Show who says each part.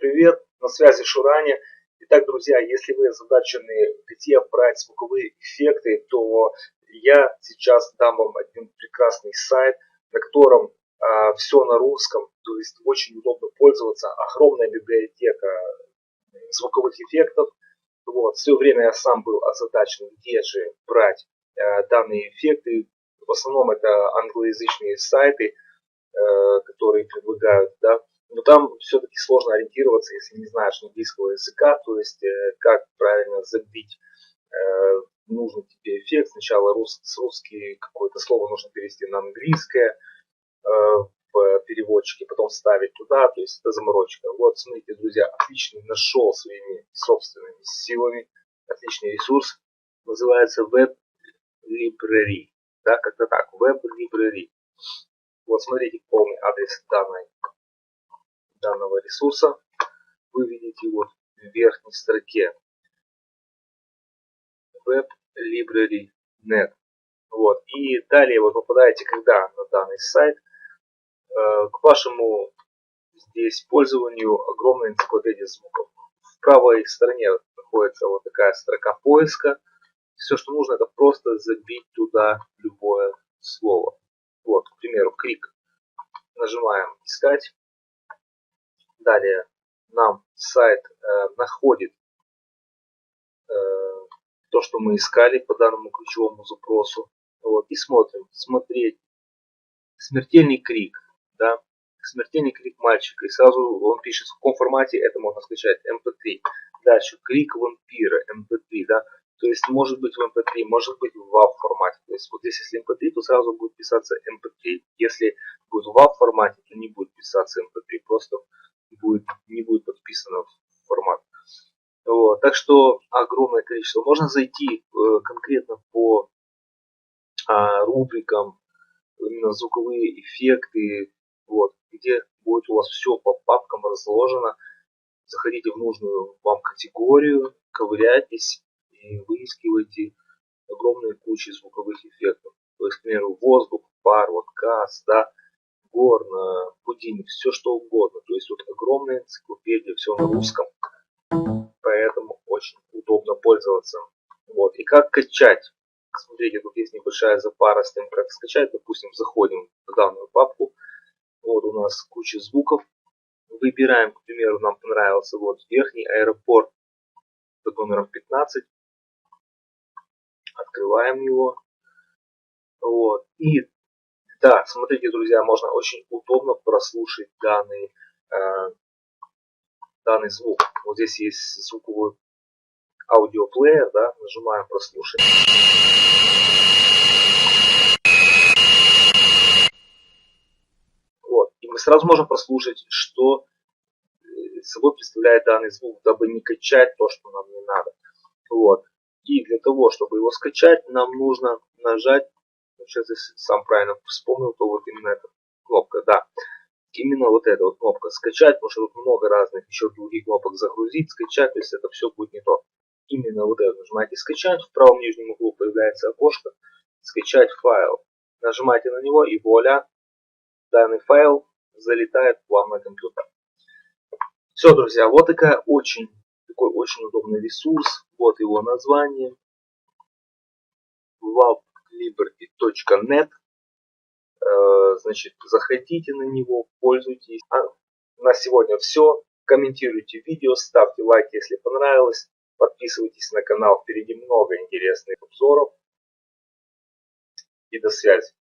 Speaker 1: привет! На связи Шурани. Итак, друзья, если вы озадачены, где брать звуковые эффекты, то я сейчас дам вам один прекрасный сайт, на котором все на русском, то есть очень удобно пользоваться. Огромная библиотека звуковых эффектов. Вот. Все время я сам был озадачен, где же брать данные эффекты. В основном это англоязычные сайты, которые предлагают, да. Но там все-таки сложно ориентироваться, если не знаешь английского языка, то есть как правильно забить нужный тебе эффект. Сначала с русский какое-то слово нужно перевести на английское в переводчике, потом ставить туда, то есть это заморочка. Вот, смотрите, друзья, отличный нашел своими собственными силами, отличный ресурс, называется Web Library, да, как-то так, Web Library. Вот, смотрите, полный адрес данного ресурса вы видите вот в верхней строке Web Library.net. Вот. И далее вы попадаете когда на данный сайт, к вашему здесь пользованию огромная энциклопедия звуков. В правой стороне находится вот такая строка поиска. Все, что нужно, это просто забить туда любое слово. Вот, к примеру, крик. Нажимаем искать. Далее нам сайт находит то, что мы искали по данному ключевому запросу. Вот, и смотрим. Смотреть. Смертельный крик. Да? Смертельный крик мальчика. И сразу он пишет, в каком формате это можно скачать. MP3. Дальше. Крик вампира. MP3. Да? То есть может быть в MP3, может быть в WAV формате. То есть вот здесь если MP3, то сразу будет писаться MP3. Если будет в WAV формате, то не будет писаться MP3. Просто не будет подписано в формат. Вот. Так что огромное количество. Можно зайти конкретно по рубрикам, именно звуковые эффекты, вот, где будет у вас все по папкам разложено. Заходите в нужную вам категорию, ковыряйтесь и выискивайте огромные кучи звуковых эффектов. То есть, к примеру, воздух, пар, вот газ, да, горн, будильник, все что угодно. То есть вот огромная энциклопедия, все на русском, поэтому очень удобно пользоваться. Вот. И как качать? Смотрите, тут есть небольшая запара с тем, как скачать. Допустим, заходим в данную папку. Вот у нас куча звуков. Выбираем, к примеру, нам понравился вот верхний аэропорт под номером 15. Открываем его. Вот. И да, смотрите, друзья, можно очень удобно прослушать данный звук. Вот здесь есть звуковой аудиоплеер, да, нажимаем прослушать. Вот. И мы сразу можем прослушать, что собой представляет данный звук, дабы не качать то, что нам не надо. Вот. И для того, чтобы его скачать, нам нужно нажать, сейчас если сам правильно вспомнил, то вот именно эта кнопка, да. Именно вот эта вот кнопка скачать, потому что тут много разных еще других кнопок загрузить, скачать, то есть это все будет не то. Именно вот это нажимаете скачать, в правом нижнем углу появляется окошко скачать файл. Нажимаете на него и вуаля, данный файл залетает к вам на компьютер. Все, друзья, вот такой очень удобный ресурс. Вот его название. www.library.net. Значит, заходите на него, пользуйтесь. На сегодня все. Комментируйте видео, ставьте лайк, если понравилось. Подписывайтесь на канал, впереди много интересных обзоров. И до связи.